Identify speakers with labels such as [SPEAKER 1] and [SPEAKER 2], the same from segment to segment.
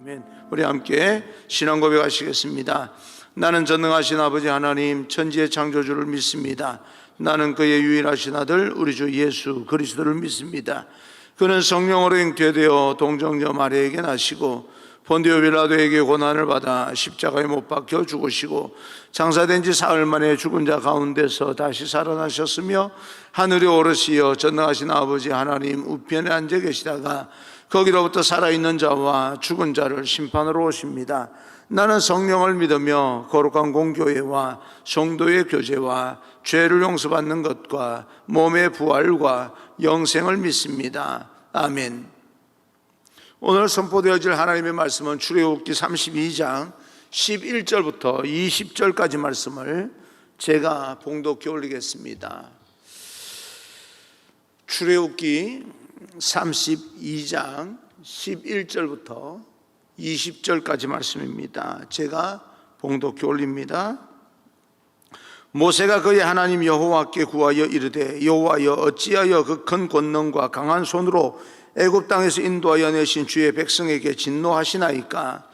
[SPEAKER 1] 아멘. 우리 함께 신앙 고백하시겠습니다. 나는 전능하신 아버지 하나님 천지의 창조주를 믿습니다. 나는 그의 유일하신 아들 우리 주 예수 그리스도를 믿습니다. 그는 성령으로 잉태되어 동정녀 마리아에게 나시고 본디오 빌라도에게 고난을 받아 십자가에 못 박혀 죽으시고 장사된 지 사흘 만에 죽은 자 가운데서 다시 살아나셨으며 하늘에 오르시어 전능하신 아버지 하나님 우편에 앉아 계시다가 거기로부터 살아있는 자와 죽은 자를 심판으로 오십니다. 나는 성령을 믿으며 거룩한 공교회와 성도의 교제와 죄를 용서받는 것과 몸의 부활과 영생을 믿습니다. 아멘. 오늘 선포되어질 하나님의 말씀은 출애굽기 32장 11절부터 20절까지 말씀을 제가 봉독해 올리겠습니다. 출애굽기 32장 11절부터 20절까지 말씀입니다. 제가 봉독해 올립니다. 모세가 그의 하나님 여호와께 구하여 이르되 여호와여 어찌하여 그 큰 권능과 강한 손으로 애굽 땅에서 인도하여 내신 주의 백성에게 진노하시나이까?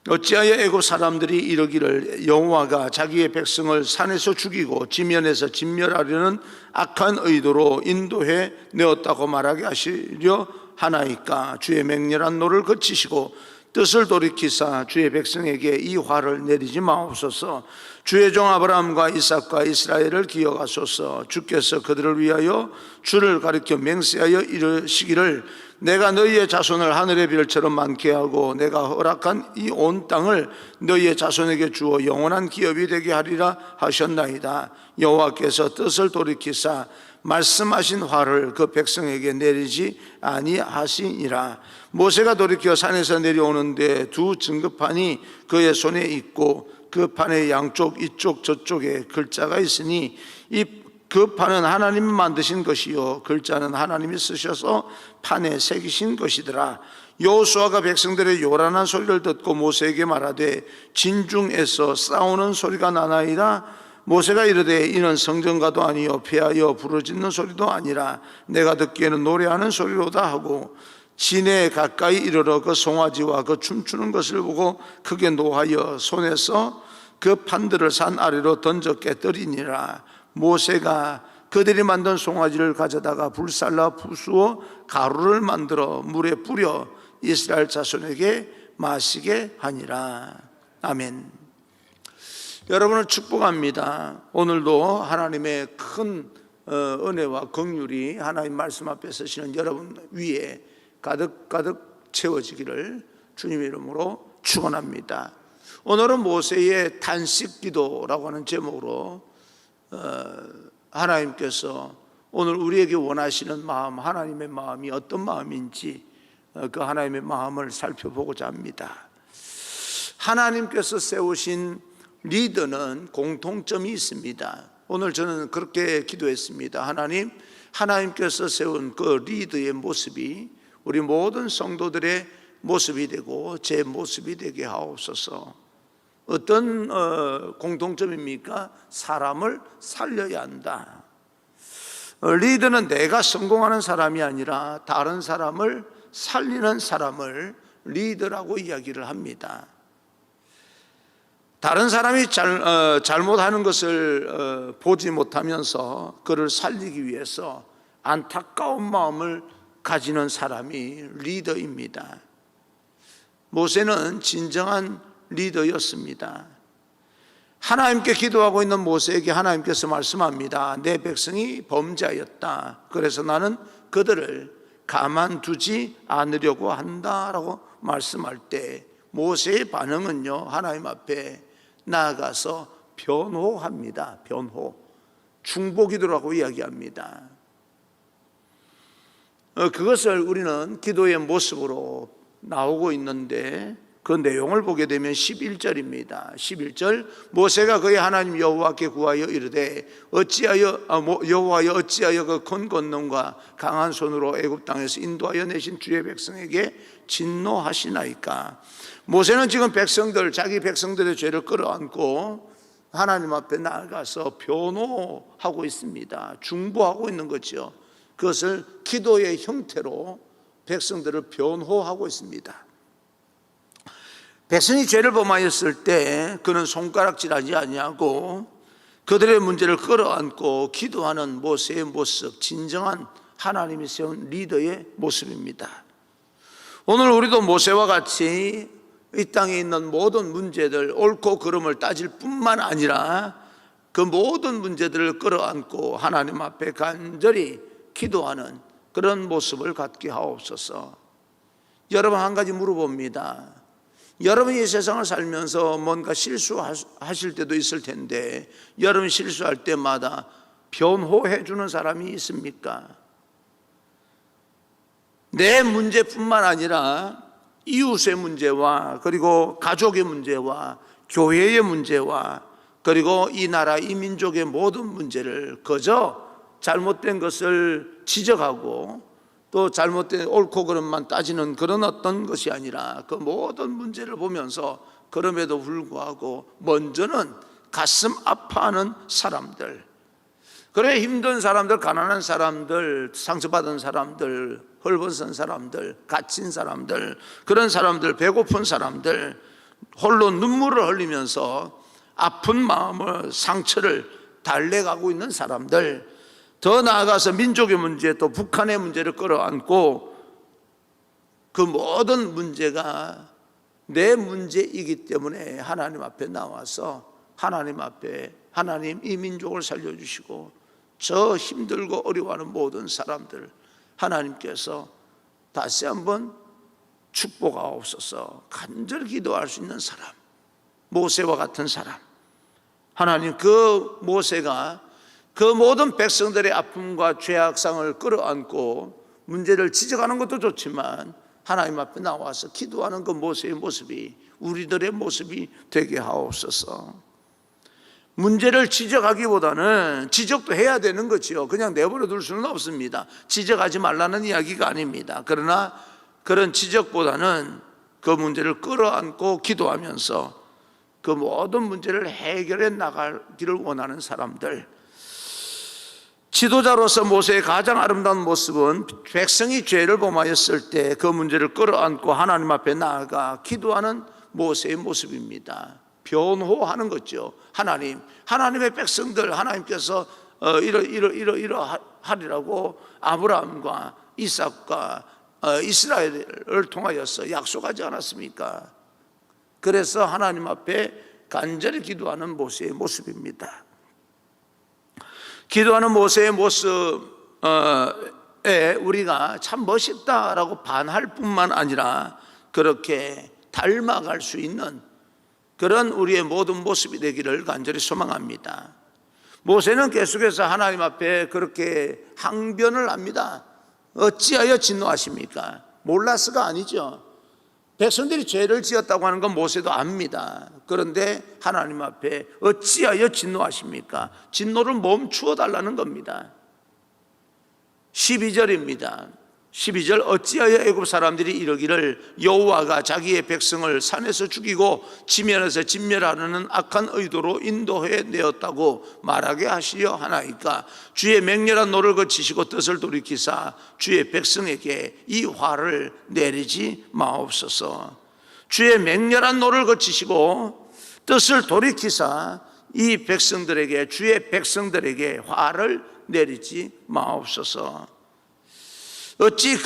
[SPEAKER 1] 어찌하여 애굽 사람들이 이르기를 여호와가 자기의 백성을 산에서 죽이고 지면에서 진멸하려는 악한 의도로 인도해 내었다고 말하게 하시려 하나이까? 주의 맹렬한 노를 그치시고 뜻을 돌이키사 주의 백성에게 이 화를 내리지 마옵소서. 주의 종 아브라함과 이삭과 이스라엘을 기억하소서. 주께서 그들을 위하여 주를 가리켜 맹세하여 이르시기를 내가 너희의 자손을 하늘의 별처럼 많게 하고 내가 허락한 이 온 땅을 너희의 자손에게 주어 영원한 기업이 되게 하리라 하셨나이다. 여호와께서 뜻을 돌이키사 말씀하신 화를 그 백성에게 내리지 아니하시니라. 모세가 돌이켜 산에서 내려오는데 두 증거판이 그의 손에 있고 그 판의 양쪽 이쪽 저쪽에 글자가 있으니 이 그 판은 하나님이 만드신 것이요 글자는 하나님이 쓰셔서 판에 새기신 것이더라. 여호수아가 백성들의 요란한 소리를 듣고 모세에게 말하되 진중에서 싸우는 소리가 나나이다. 모세가 이르되 이는 성전가도 아니요 패하여 부르짖는 소리도 아니라 내가 듣기에는 노래하는 소리로다 하고 진에 가까이 이르러 그 송아지와 그 춤추는 것을 보고 크게 노하여 손에서 그 판들을 산 아래로 던져 깨뜨리니라. 모세가 그들이 만든 송아지를 가져다가 불살라 부수어 가루를 만들어 물에 뿌려 이스라엘 자손에게 마시게 하니라. 아멘. 여러분을 축복합니다. 오늘도 하나님의 큰 은혜와 긍휼이 하나님 말씀 앞에 서시는 여러분 위에 가득가득 채워지기를 주님의 이름으로 축원합니다. 오늘은 모세의 탄식기도라고 하는 제목으로 하나님께서 오늘 우리에게 원하시는 마음, 하나님의 마음이 어떤 마음인지 그 하나님의 마음을 살펴보고자 합니다. 하나님께서 세우신 리더는 공통점이 있습니다. 오늘 저는 그렇게 기도했습니다. 하나님께서 세운 그 리더의 모습이 우리 모든 성도들의 모습이 되고 제 모습이 되게 하옵소서. 어떤 공통점입니까? 사람을 살려야 한다. 리더는 내가 성공하는 사람이 아니라 다른 사람을 살리는 사람을 리더라고 이야기를 합니다. 다른 사람이 잘못하는 것을 보지 못하면서 그를 살리기 위해서 안타까운 마음을 가지는 사람이 리더입니다. 모세는 진정한 리더였습니다. 하나님께 기도하고 있는 모세에게 하나님께서 말씀합니다. 내 백성이 범죄하였다. 그래서 나는 그들을 가만두지 않으려고 한다라고 말씀할 때 모세의 반응은요, 하나님 앞에 나아가서 변호합니다. 변호. 중보기도라고 이야기합니다. 그것을 우리는 기도의 모습으로 나오고 있는데 그 내용을 보게 되면 11절입니다. 11절 모세가 그의 하나님 여호와께 구하여 이르되 여호와여 어찌하여 그 큰 권능과 강한 손으로 애굽 땅에서 인도하여 내신 주의 백성에게 진노하시나이까? 모세는 지금 자기 백성들의 죄를 끌어안고 하나님 앞에 나아가서 변호하고 있습니다. 중보하고 있는 거죠. 그것을 기도의 형태로 백성들을 변호하고 있습니다. 백성이 죄를 범하였을 때 그는 손가락질하지 아니하고 그들의 문제를 끌어안고 기도하는 모세의 모습, 진정한 하나님이 세운 리더의 모습입니다. 오늘 우리도 모세와 같이 이 땅에 있는 모든 문제들, 옳고 그름을 따질 뿐만 아니라 그 모든 문제들을 끌어안고 하나님 앞에 간절히 기도하는 그런 모습을 갖게 하옵소서. 여러분, 한 가지 물어봅니다. 여러분이 이 세상을 살면서 뭔가 실수하실 때도 있을 텐데 여러분 실수할 때마다 변호해 주는 사람이 있습니까? 내 문제뿐만 아니라 이웃의 문제와 그리고 가족의 문제와 교회의 문제와 그리고 이 나라 이 민족의 모든 문제를 그저 잘못된 것을 지적하고 또 잘못된 옳고 그름만 따지는 그런 어떤 것이 아니라 그 모든 문제를 보면서 그럼에도 불구하고 먼저는 가슴 아파하는 사람들, 그래 힘든 사람들, 가난한 사람들, 상처받은 사람들, 헐벗은 사람들, 갇힌 사람들, 그런 사람들, 배고픈 사람들, 홀로 눈물을 흘리면서 아픈 마음을, 상처를 달래가고 있는 사람들, 더 나아가서 민족의 문제, 또 북한의 문제를 끌어안고 그 모든 문제가 내 문제이기 때문에 하나님 앞에 나와서 하나님 앞에 하나님 이 민족을 살려주시고 저 힘들고 어려워하는 모든 사람들 하나님께서 다시 한번 축복하옵소서. 간절히 기도할 수 있는 사람, 모세와 같은 사람, 하나님 그 모세가 그 모든 백성들의 아픔과 죄악상을 끌어안고 문제를 지적하는 것도 좋지만 하나님 앞에 나와서 기도하는 그 모세의 모습이 우리들의 모습이 되게 하옵소서. 문제를 지적하기보다는 지적도 해야 되는 거지요. 그냥 내버려 둘 수는 없습니다. 지적하지 말라는 이야기가 아닙니다. 그러나 그런 지적보다는 그 문제를 끌어안고 기도하면서 그 모든 문제를 해결해 나가기를 원하는 사람들, 지도자로서 모세의 가장 아름다운 모습은 백성이 죄를 범하였을 때 그 문제를 끌어안고 하나님 앞에 나아가 기도하는 모세의 모습입니다. 변호하는 거죠. 하나님의 백성들, 하나님께서 이러하리라고 아브라함과 이삭과 이스라엘을 통하여서 약속하지 않았습니까? 그래서 하나님 앞에 간절히 기도하는 모세의 모습입니다. 기도하는 모세의 모습에 우리가 참 멋있다라고 반할 뿐만 아니라 그렇게 닮아갈 수 있는 그런 우리의 모든 모습이 되기를 간절히 소망합니다. 모세는 계속해서 하나님 앞에 그렇게 항변을 합니다. 어찌하여 진노하십니까? 몰라서가 아니죠. 백성들이 죄를 지었다고 하는 건 모세도 압니다. 그런데 하나님 앞에 어찌하여 진노하십니까? 진노를 멈추어 달라는 겁니다. 12절입니다. 12절, 어찌하여 애굽 사람들이 이러기를 여호와가 자기의 백성을 산에서 죽이고 지면에서 진멸하려는 악한 의도로 인도해 내었다고 말하게 하시려 하나이까? 주의 맹렬한 노를 거치시고 뜻을 돌이키사 주의 백성에게 이 화를 내리지 마옵소서. 주의 맹렬한 노를 거치시고 뜻을 돌이키사 이 백성들에게, 주의 백성들에게 화를 내리지 마옵소서. 어찌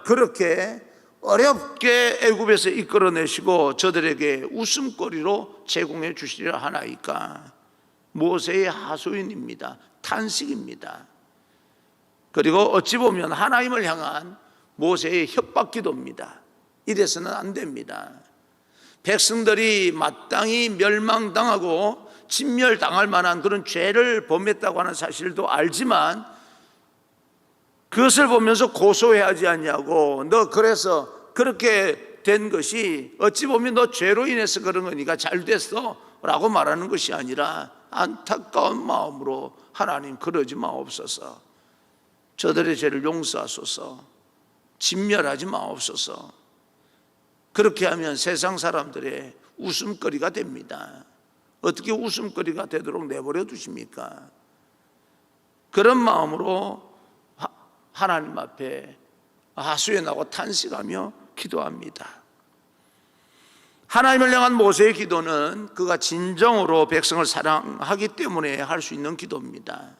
[SPEAKER 1] 그렇게 어렵게 애굽에서 이끌어내시고 저들에게 웃음거리로 제공해 주시려 하나이까? 모세의 하소연입니다. 탄식입니다. 그리고 어찌 보면 하나님을 향한 모세의 협박기도입니다. 이래서는 안 됩니다. 백성들이 마땅히 멸망당하고 진멸당할 만한 그런 죄를 범했다고 하는 사실도 알지만 그것을 보면서 고소해하지 않냐고, 너 그래서 그렇게 된 것이 어찌 보면 너 죄로 인해서 그런 거니까 잘 됐어 라고 말하는 것이 아니라 안타까운 마음으로 하나님 그러지 마옵소서. 저들의 죄를 용서하소서. 진멸하지 마옵소서. 그렇게 하면 세상 사람들의 웃음거리가 됩니다. 어떻게 웃음거리가 되도록 내버려 두십니까? 그런 마음으로 하나님 앞에 하소연하고 탄식하며 기도합니다. 하나님을 향한 모세의 기도는 그가 진정으로 백성을 사랑하기 때문에 할 수 있는 기도입니다.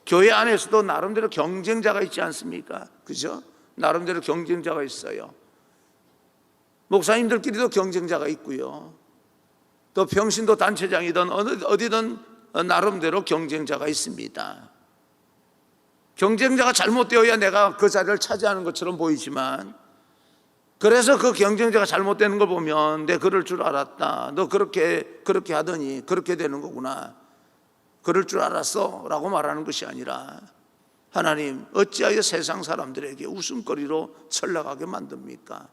[SPEAKER 1] 교회 안에서도 나름대로 경쟁자가 있지 않습니까? 그죠? 나름대로 경쟁자가 있어요. 목사님들끼리도 경쟁자가 있고요. 또 평신도 단체장이든 어디든 나름대로 경쟁자가 있습니다. 경쟁자가 잘못되어야 내가 그 자리를 차지하는 것처럼 보이지만, 그래서 그 경쟁자가 잘못되는 걸 보면 내 그럴 줄 알았다, 너 그렇게 하더니 그렇게 되는 거구나, 그럴 줄 알았어 라고 말하는 것이 아니라, 하나님 어찌하여 세상 사람들에게 웃음거리로 전락하게 만듭니까?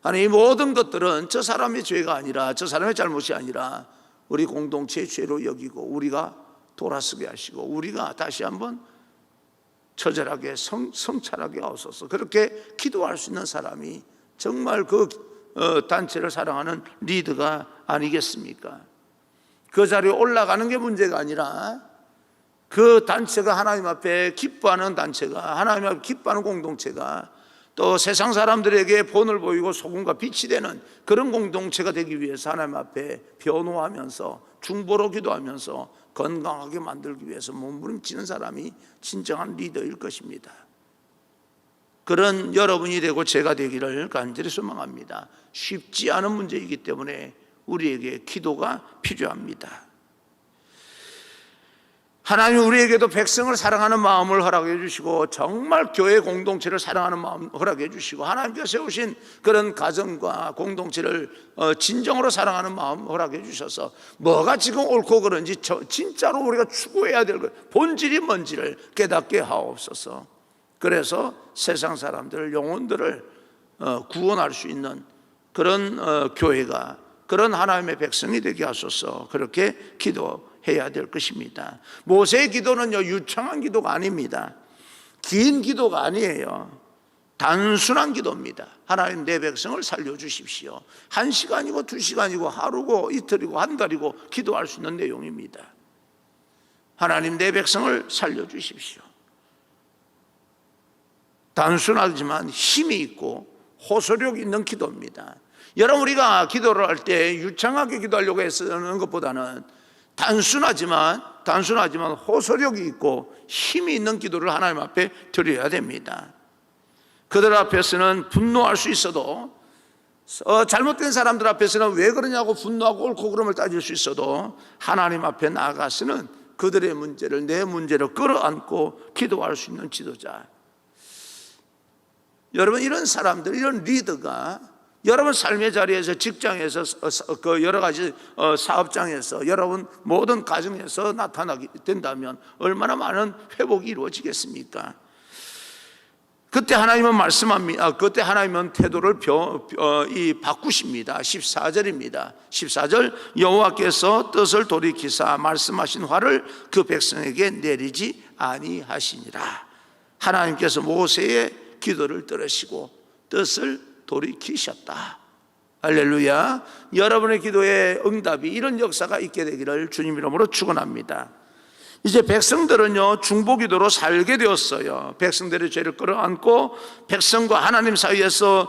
[SPEAKER 1] 하나님, 이 모든 것들은 저 사람의 죄가 아니라, 저 사람의 잘못이 아니라 우리 공동체의 죄로 여기고 우리가 돌아서게 하시고 우리가 다시 한번 처절하게 성찰하게 하옵소서. 그렇게 기도할 수 있는 사람이 정말 그 단체를 사랑하는 리더가 아니겠습니까? 그 자리에 올라가는 게 문제가 아니라 그 단체가 하나님 앞에 기뻐하는 단체가, 하나님 앞에 기뻐하는 공동체가 또 세상 사람들에게 본을 보이고 소금과 빛이 되는 그런 공동체가 되기 위해서 하나님 앞에 변호하면서 중보로 기도하면서 건강하게 만들기 위해서 몸부림치는 사람이 진정한 리더일 것입니다. 그런 여러분이 되고 제가 되기를 간절히 소망합니다. 쉽지 않은 문제이기 때문에 우리에게 기도가 필요합니다. 하나님 우리에게도 백성을 사랑하는 마음을 허락해 주시고, 정말 교회 공동체를 사랑하는 마음을 허락해 주시고, 하나님께서 세우신 그런 가정과 공동체를 진정으로 사랑하는 마음을 허락해 주셔서 뭐가 지금 옳고 그른지 진짜로 우리가 추구해야 될 것, 본질이 뭔지를 깨닫게 하옵소서. 그래서 세상 사람들, 영혼들을 구원할 수 있는 그런 교회가, 그런 하나님의 백성이 되게 하소서. 그렇게 기도해야 될 것입니다. 모세의 기도는요, 유창한 기도가 아닙니다. 긴 기도가 아니에요. 단순한 기도입니다. 하나님 내 백성을 살려주십시오. 1시간이고 2시간이고 하루고 이틀이고 한 달이고 기도할 수 있는 내용입니다. 하나님 내 백성을 살려주십시오. 단순하지만 힘이 있고 호소력 있는 기도입니다. 여러분, 우리가 기도를 할 때 유창하게 기도하려고 애쓰는 것보다는 단순하지만 호소력이 있고 힘이 있는 기도를 하나님 앞에 드려야 됩니다. 그들 앞에서는 분노할 수 있어도, 잘못된 사람들 앞에서는 왜 그러냐고 분노하고 옳고 그름을 따질 수 있어도, 하나님 앞에 나아가서는 그들의 문제를 내 문제로 끌어안고 기도할 수 있는 지도자. 여러분, 이런 사람들, 이런 리더가 여러분 삶의 자리에서, 직장에서, 그 여러 가지 사업장에서, 여러분 모든 가정에서 나타나게 된다면 얼마나 많은 회복이 이루어지겠습니까? 그때 하나님은 말씀합니다. 그때 하나님은 태도를 바꾸십니다. 14절입니다. 14절, 여호와께서 뜻을 돌이키사 말씀하신 화를 그 백성에게 내리지 아니하시니라. 하나님께서 모세의 기도를 들으시고 뜻을 돌이키셨다. 할렐루야. 여러분의 기도의 응답이 이런 역사가 있게 되기를 주님 이름으로 축원합니다. 이제 백성들은요, 중보기도로 살게 되었어요. 백성들의 죄를 끌어안고 백성과 하나님 사이에서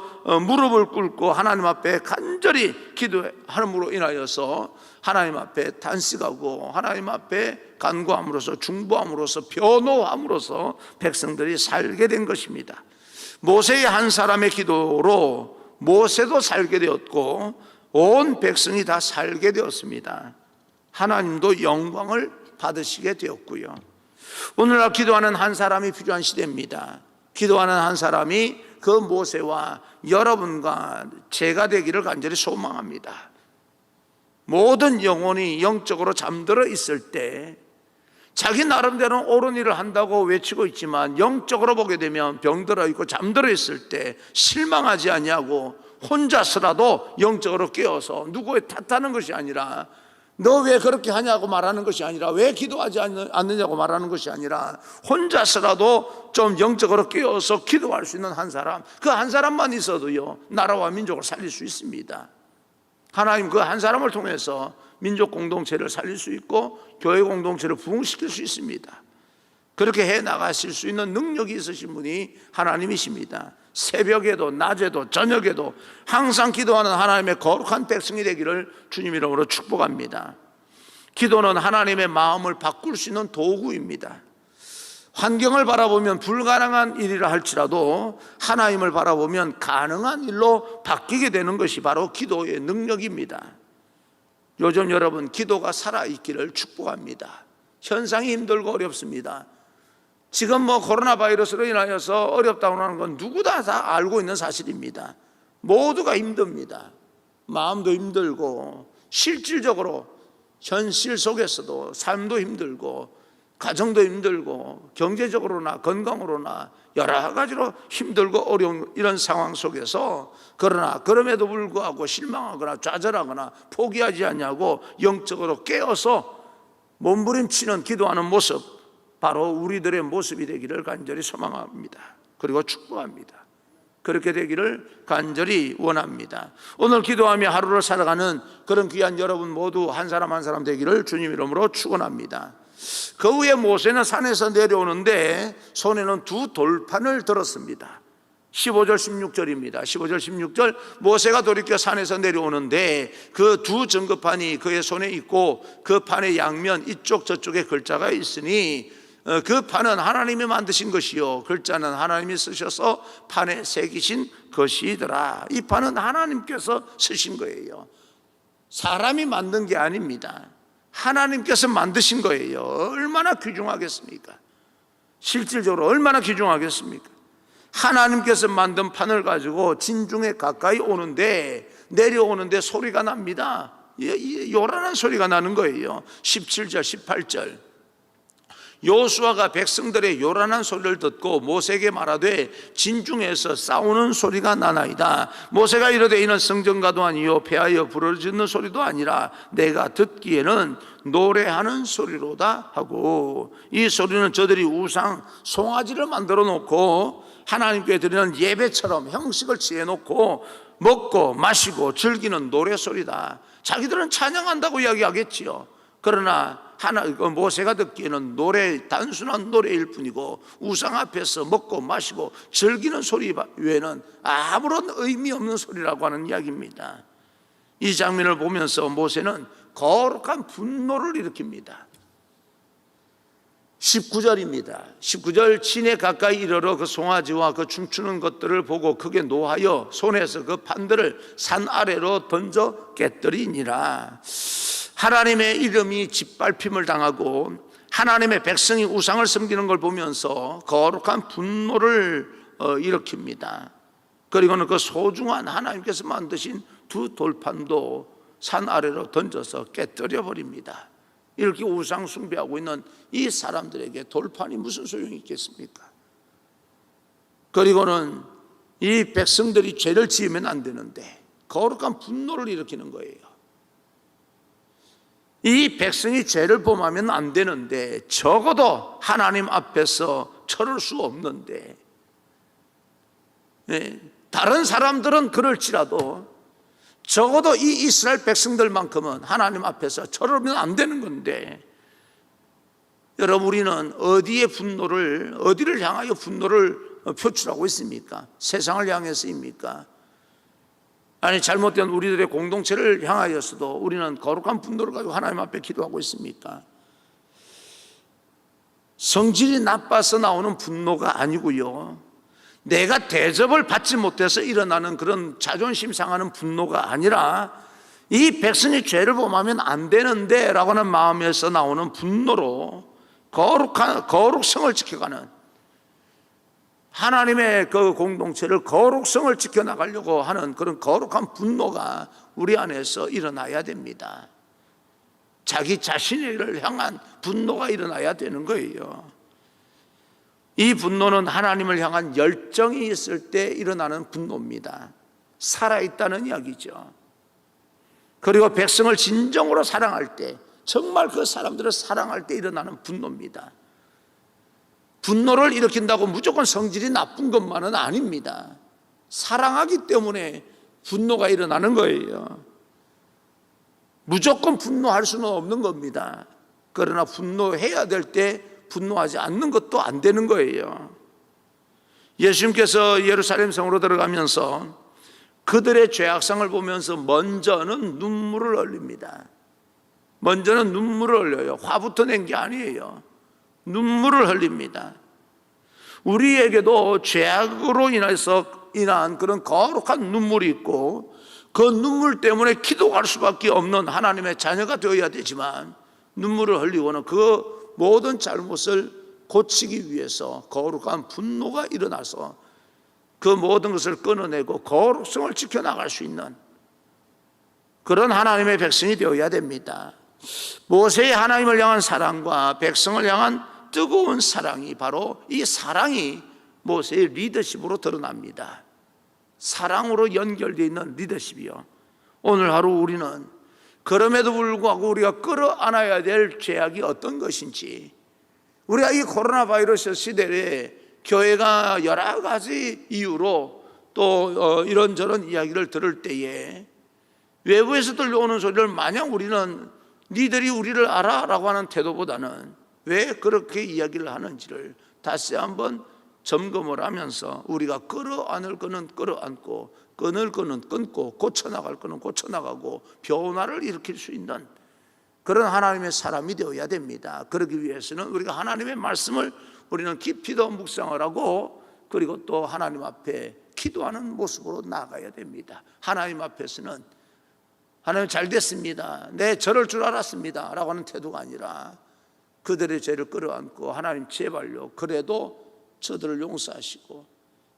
[SPEAKER 1] 무릎을 꿇고 하나님 앞에 간절히 기도함으로 인하여서 하나님 앞에 단식하고 하나님 앞에 간구함으로써, 중보함으로써, 변호함으로써 백성들이 살게 된 것입니다. 모세의 한 사람의 기도로 모세도 살게 되었고 온 백성이 다 살게 되었습니다. 하나님도 영광을 받으시게 되었고요. 오늘날 기도하는 한 사람이 필요한 시대입니다. 기도하는 한 사람이 그 모세와 여러분과 제가 되기를 간절히 소망합니다. 모든 영혼이 영적으로 잠들어 있을 때 자기 나름대로는 옳은 일을 한다고 외치고 있지만 영적으로 보게 되면 병들어 있고 잠들어 있을 때 실망하지 아니하고 혼자서라도 영적으로 깨어서 누구의 탓하는 것이 아니라, 너 왜 그렇게 하냐고 말하는 것이 아니라, 왜 기도하지 않느냐고 말하는 것이 아니라, 혼자서라도 좀 영적으로 깨어서 기도할 수 있는 한 사람, 그 한 사람만 있어도요 나라와 민족을 살릴 수 있습니다. 하나님 그 한 사람을 통해서 민족 공동체를 살릴 수 있고 교회 공동체를 부흥시킬 수 있습니다. 그렇게 해 나가실 수 있는 능력이 있으신 분이 하나님이십니다. 새벽에도 낮에도 저녁에도 항상 기도하는 하나님의 거룩한 백성이 되기를 주님 이름으로 축복합니다. 기도는 하나님의 마음을 바꿀 수 있는 도구입니다. 환경을 바라보면 불가능한 일이라 할지라도 하나님을 바라보면 가능한 일로 바뀌게 되는 것이 바로 기도의 능력입니다. 요즘 여러분 기도가 살아있기를 축복합니다. 현상이 힘들고 어렵습니다. 지금 코로나 바이러스로 인하여서 어렵다고 하는 건 누구나 다 알고 있는 사실입니다. 모두가 힘듭니다. 마음도 힘들고 실질적으로 현실 속에서도 삶도 힘들고 가정도 힘들고 경제적으로나 건강으로나 여러 가지로 힘들고 어려운 이런 상황 속에서 그러나 그럼에도 불구하고 실망하거나 좌절하거나 포기하지 않냐고 영적으로 깨어서 몸부림치는 기도하는 모습, 바로 우리들의 모습이 되기를 간절히 소망합니다. 그리고 축복합니다. 그렇게 되기를 간절히 원합니다. 오늘 기도하며 하루를 살아가는 그런 귀한 여러분 모두 한 사람 한 사람 되기를 주님 이름으로 축원합니다. 그 후에 모세는 산에서 내려오는데 손에는 두 돌판을 들었습니다. 15절 16절입니다 15절 16절 모세가 돌이켜 산에서 내려오는데 그 두 증거판이 그의 손에 있고 그 판의 양면 이쪽 저쪽에 글자가 있으니 그 판은 하나님이 만드신 것이요 글자는 하나님이 쓰셔서 판에 새기신 것이더라. 이 판은 하나님께서 쓰신 거예요. 사람이 만든 게 아닙니다. 하나님께서 만드신 거예요. 얼마나 귀중하겠습니까? 실질적으로 얼마나 귀중하겠습니까? 하나님께서 만든 판을 가지고 진중에 가까이 오는데 내려오는데 소리가 납니다. 요란한 소리가 나는 거예요. 17절 18절 요수아가 백성들의 요란한 소리를 듣고 모세에게 말하되 진중에서 싸우는 소리가 나나이다. 모세가 이르되 이는 성전가도 아니요 패하여 부르짖는 소리도 아니라 내가 듣기에는 노래하는 소리로다 하고, 이 소리는 저들이 우상 송아지를 만들어 놓고 하나님께 드리는 예배처럼 형식을 취해 놓고 먹고 마시고 즐기는 노래소리다. 자기들은 찬양한다고 이야기하겠지요. 그러나 모세가 듣기에는 단순한 노래일 뿐이고 우상 앞에서 먹고 마시고 즐기는 소리 외에는 아무런 의미 없는 소리라고 하는 이야기입니다. 이 장면을 보면서 모세는 거룩한 분노를 일으킵니다. 19절입니다 19절 진에 가까이 이르러 그 송아지와 그 춤추는 것들을 보고 크게 노하여 손에서 그 판들을 산 아래로 던져 깨뜨리니라. 하나님의 이름이 짓밟힘을 당하고 하나님의 백성이 우상을 섬기는 걸 보면서 거룩한 분노를 일으킵니다. 그리고는 그 소중한 하나님께서 만드신 두 돌판도 산 아래로 던져서 깨뜨려 버립니다. 이렇게 우상 숭배하고 있는 이 사람들에게 돌판이 무슨 소용이 있겠습니까? 그리고는 이 백성들이 죄를 지으면 안 되는데 거룩한 분노를 일으키는 거예요. 이 백성이 죄를 범하면 안 되는데 적어도 하나님 앞에서 처를 수 없는데, 다른 사람들은 그럴지라도 적어도 이 이스라엘 백성들만큼은 하나님 앞에서 처르면 안 되는 건데, 여러분 우리는 어디를 향하여 분노를 표출하고 있습니까? 세상을 향해서입니까? 아니 잘못된 우리들의 공동체를 향하여서도 우리는 거룩한 분노를 가지고 하나님 앞에 기도하고 있습니까? 성질이 나빠서 나오는 분노가 아니고요, 내가 대접을 받지 못해서 일어나는 그런 자존심 상하는 분노가 아니라 이 백성이 죄를 범하면 안 되는데 라고 하는 마음에서 나오는 분노로 거룩성을 지켜가는, 하나님의 그 공동체를 거룩성을 지켜나가려고 하는 그런 거룩한 분노가 우리 안에서 일어나야 됩니다. 자기 자신을 향한 분노가 일어나야 되는 거예요. 이 분노는 하나님을 향한 열정이 있을 때 일어나는 분노입니다. 살아있다는 이야기죠. 그리고 백성을 진정으로 사랑할 때, 정말 그 사람들을 사랑할 때 일어나는 분노입니다. 분노를 일으킨다고 무조건 성질이 나쁜 것만은 아닙니다. 사랑하기 때문에 분노가 일어나는 거예요. 무조건 분노할 수는 없는 겁니다. 그러나 분노해야 될 때 분노하지 않는 것도 안 되는 거예요. 예수님께서 예루살렘 성으로 들어가면서 그들의 죄악성을 보면서 먼저는 눈물을 흘립니다. 먼저는 눈물을 흘려요. 화부터 낸 게 아니에요. 눈물을 흘립니다. 우리에게도 죄악으로 인한 그런 거룩한 눈물이 있고, 그 눈물 때문에 기도할 수밖에 없는 하나님의 자녀가 되어야 되지만, 눈물을 흘리고는 그 모든 잘못을 고치기 위해서 거룩한 분노가 일어나서 그 모든 것을 끊어내고 거룩성을 지켜나갈 수 있는 그런 하나님의 백성이 되어야 됩니다. 모세의 하나님을 향한 사랑과 백성을 향한 뜨거운 사랑이, 바로 이 사랑이 모세의 리더십으로 드러납니다. 사랑으로 연결되어 있는 리더십이요. 오늘 하루 우리는 그럼에도 불구하고 우리가 끌어안아야 될 죄악이 어떤 것인지, 우리가 이 코로나 바이러스 시대에 교회가 여러 가지 이유로 또 이런저런 이야기를 들을 때에 외부에서 들려오는 소리를 마냥 우리는 니들이 우리를 알아라고 하는 태도보다는 왜 그렇게 이야기를 하는지를 다시 한번 점검을 하면서 우리가 끌어안을 거는 끌어안고 끊을 거는 끊고 고쳐나갈 거는 고쳐나가고 변화를 일으킬 수 있는 그런 하나님의 사람이 되어야 됩니다. 그러기 위해서는 우리가 하나님의 말씀을 우리는 깊이 더 묵상을 하고, 그리고 또 하나님 앞에 기도하는 모습으로 나가야 됩니다. 하나님 앞에서는 하나님 잘 됐습니다, 네 저럴 줄 알았습니다 라고 하는 태도가 아니라 그들의 죄를 끌어안고, 하나님 제발요, 그래도 저들을 용서하시고,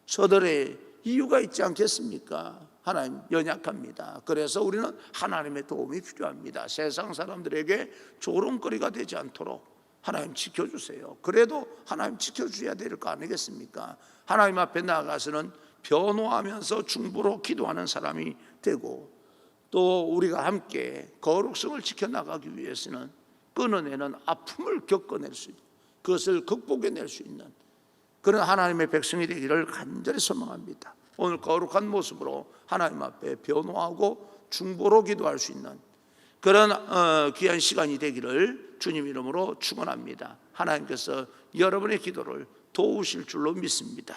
[SPEAKER 1] 저들의 이유가 있지 않겠습니까? 하나님 연약합니다. 그래서 우리는 하나님의 도움이 필요합니다. 세상 사람들에게 조롱거리가 되지 않도록 하나님 지켜주세요. 그래도 하나님 지켜주셔야 될 거 아니겠습니까? 하나님 앞에 나아가서는 변호하면서 중보로 기도하는 사람이 되고, 또 우리가 함께 거룩성을 지켜나가기 위해서는 끊어내는 아픔을 겪어낼 수 있는, 그것을 극복해낼 수 있는 그런 하나님의 백성이 되기를 간절히 소망합니다. 오늘 거룩한 모습으로 하나님 앞에 변호하고 중보로 기도할 수 있는 그런 귀한 시간이 되기를 주님 이름으로 축원합니다. 하나님께서 여러분의 기도를 도우실 줄로 믿습니다.